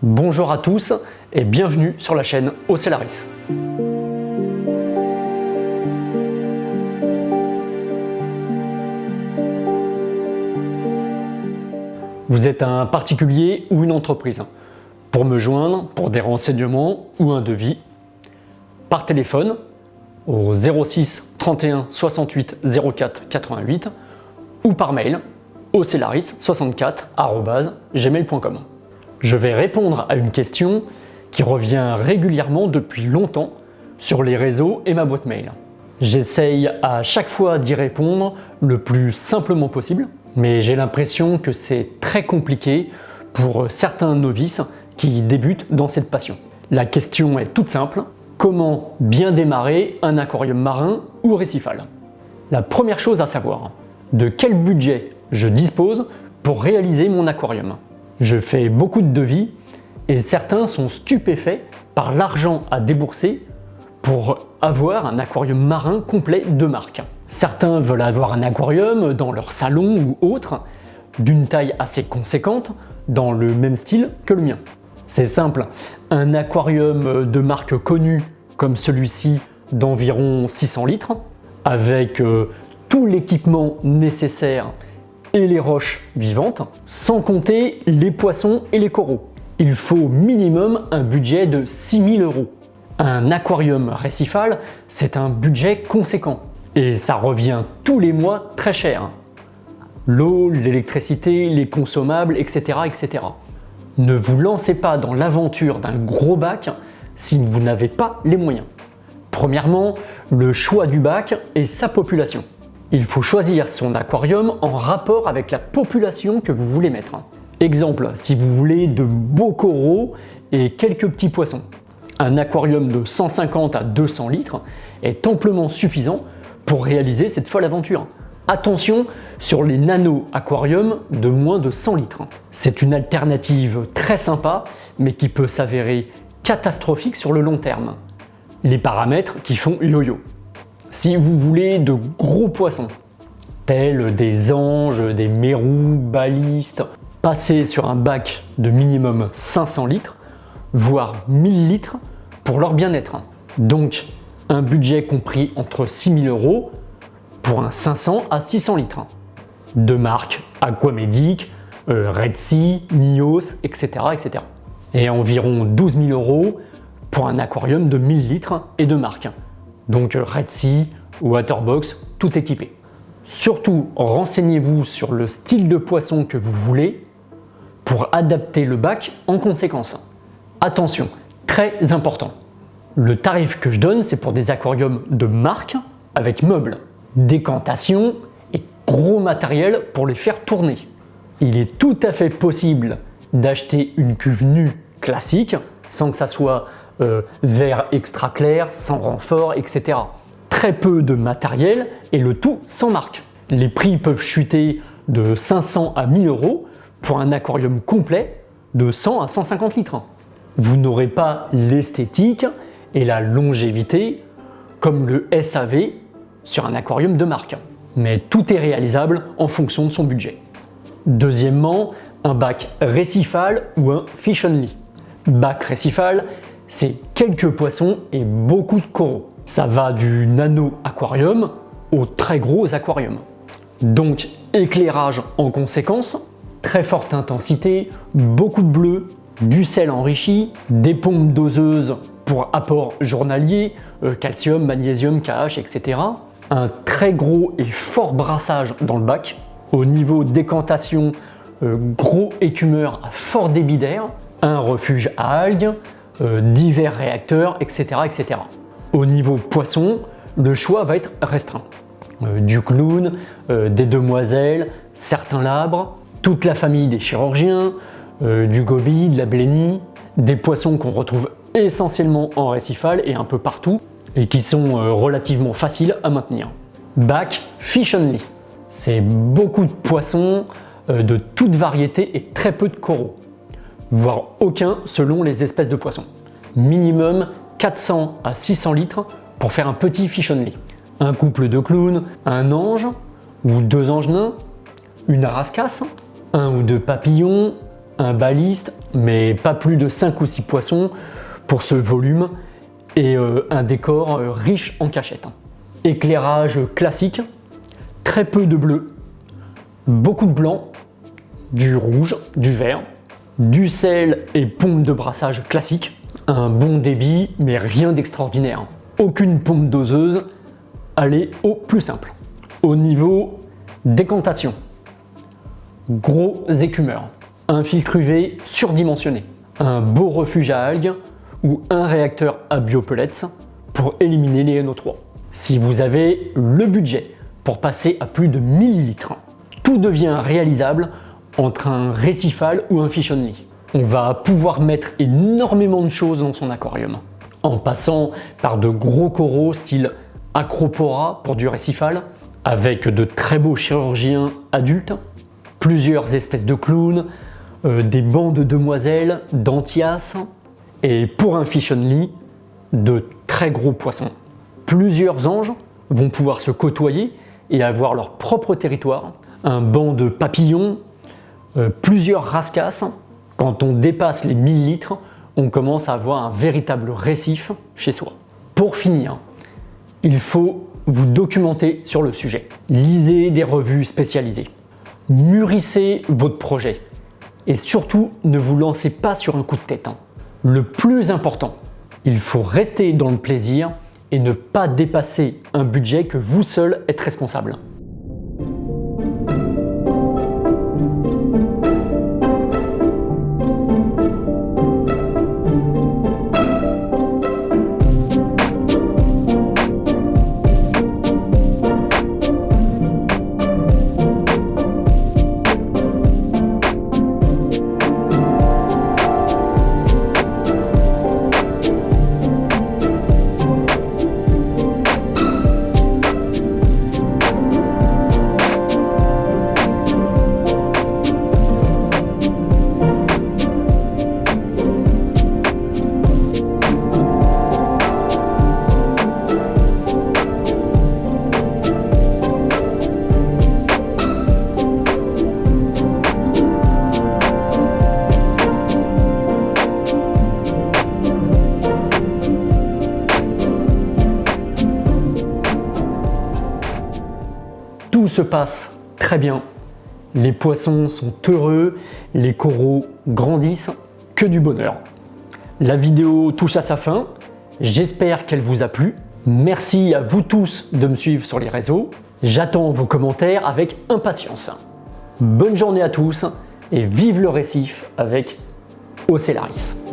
Bonjour à tous et bienvenue sur la chaîne Ocellaris. Vous êtes un particulier ou une entreprise. Pour me joindre, pour des renseignements ou un devis, par téléphone au 06 31 68 04 88 ou par mail ocellaris64@gmail.com. Je vais répondre à une question qui revient régulièrement depuis longtemps sur les réseaux et ma boîte mail. J'essaye à chaque fois d'y répondre le plus simplement possible, mais j'ai l'impression que c'est très compliqué pour certains novices qui débutent dans cette passion. La question est toute simple: comment bien démarrer un aquarium marin ou récifal? La première chose à savoir, de quel budget je dispose pour réaliser mon aquarium? Je fais beaucoup de devis et certains sont stupéfaits par l'argent à débourser pour avoir un aquarium marin complet de marque. Certains veulent avoir un aquarium dans leur salon ou autre, d'une taille assez conséquente, dans le même style que le mien. C'est simple, un aquarium de marque connue comme celui-ci d'environ 600 litres, avec tout l'équipement nécessaire et les roches vivantes, sans compter les poissons et les coraux. Il faut minimum un budget de 6 000 €. Un aquarium récifal, c'est un budget conséquent et ça revient tous les mois très cher. L'eau, l'électricité, les consommables, etc., etc. Ne vous lancez pas dans l'aventure d'un gros bac si vous n'avez pas les moyens. Premièrement, le choix du bac et sa population. Il faut choisir son aquarium en rapport avec la population que vous voulez mettre. Exemple, si vous voulez de beaux coraux et quelques petits poissons, un aquarium de 150 à 200 litres est amplement suffisant pour réaliser cette folle aventure. Attention sur les nano-aquariums de moins de 100 litres. C'est une alternative très sympa, mais qui peut s'avérer catastrophique sur le long terme. Les paramètres qui font yo-yo. Si vous voulez de gros poissons, tels des anges, des mérous, balistes, passez sur un bac de minimum 500 litres, voire 1000 litres pour leur bien-être. Donc, un budget compris entre 6 000 € pour un 500 à 600 litres. De marque Aquamedic, Red Sea, Nios, etc., etc. Et environ 12 000 € pour un aquarium de 1000 litres et de marque. Donc Red Sea, Waterbox, tout équipé. Surtout, renseignez-vous sur le style de poisson que vous voulez pour adapter le bac en conséquence. Attention, très important. Le tarif que je donne, c'est pour des aquariums de marque avec meubles, décantation et gros matériel pour les faire tourner. Il est tout à fait possible d'acheter une cuve nue classique sans que ça soit verre extra clair, sans renfort, etc. Très peu de matériel et le tout sans marque. Les prix peuvent chuter de 500 à 1000 € pour un aquarium complet de 100 à 150 litres. Vous n'aurez pas l'esthétique et la longévité comme le SAV sur un aquarium de marque. Mais tout est réalisable en fonction de son budget. Deuxièmement, un bac récifal ou un fish only. Bac récifal, c'est quelques poissons et beaucoup de coraux. Ça va du nano aquarium au très gros aquarium. Donc éclairage en conséquence, très forte intensité, beaucoup de bleu, du sel enrichi, des pompes doseuses pour apport journalier, calcium, magnésium, KH, etc. Un très gros et fort brassage dans le bac. Au niveau décantation, gros écumeur à fort débit d'air, un refuge à algues, divers réacteurs, etc., etc. Au niveau poisson, le choix va être restreint. Du clown, des demoiselles, certains labres, toute la famille des chirurgiens, du goby, de la blénie, des poissons qu'on retrouve essentiellement en récifal et un peu partout et qui sont relativement faciles à maintenir. Bac fish only, c'est beaucoup de poissons de toute variété et très peu de coraux, voire aucun selon les espèces de poissons. Minimum 400 à 600 litres pour faire un petit fish only. Un couple de clowns, un ange ou 2 anges nains, une rascasse, un ou deux papillons, un baliste, mais pas plus de 5 ou 6 poissons pour ce volume, et un décor riche en cachettes. Éclairage classique, très peu de bleu, beaucoup de blanc, du rouge, du vert, du sel et pompe de brassage classique, un bon débit mais rien d'extraordinaire. Aucune pompe doseuse, allez au plus simple. Au niveau décantation, gros écumeurs, un filtre UV surdimensionné, un beau refuge à algues ou un réacteur à biopellets pour éliminer les NO3. Si vous avez le budget pour passer à plus de 1000 litres, tout devient réalisable entre un récifal ou un fish only. On va pouvoir mettre énormément de choses dans son aquarium, en passant par de gros coraux style Acropora pour du récifal, avec de très beaux chirurgiens adultes, plusieurs espèces de clowns, des bancs de demoiselles, d'antias, et pour un fish only, de très gros poissons. Plusieurs anges vont pouvoir se côtoyer et avoir leur propre territoire, un banc de papillons, plusieurs rascasses. Quand on dépasse les 1000 litres, on commence à avoir un véritable récif chez soi. Pour finir, il faut vous documenter sur le sujet. Lisez des revues spécialisées. Mûrissez votre projet. Et surtout, ne vous lancez pas sur un coup de tête. Le plus important, il faut rester dans le plaisir et ne pas dépasser un budget que vous seul êtes responsable. Tout se passe très bien, les poissons sont heureux, les coraux grandissent, que du bonheur. La vidéo touche à sa fin, j'espère qu'elle vous a plu. Merci à vous tous de me suivre sur les réseaux, j'attends vos commentaires avec impatience. Bonne journée à tous et vive le récif avec Ocellaris.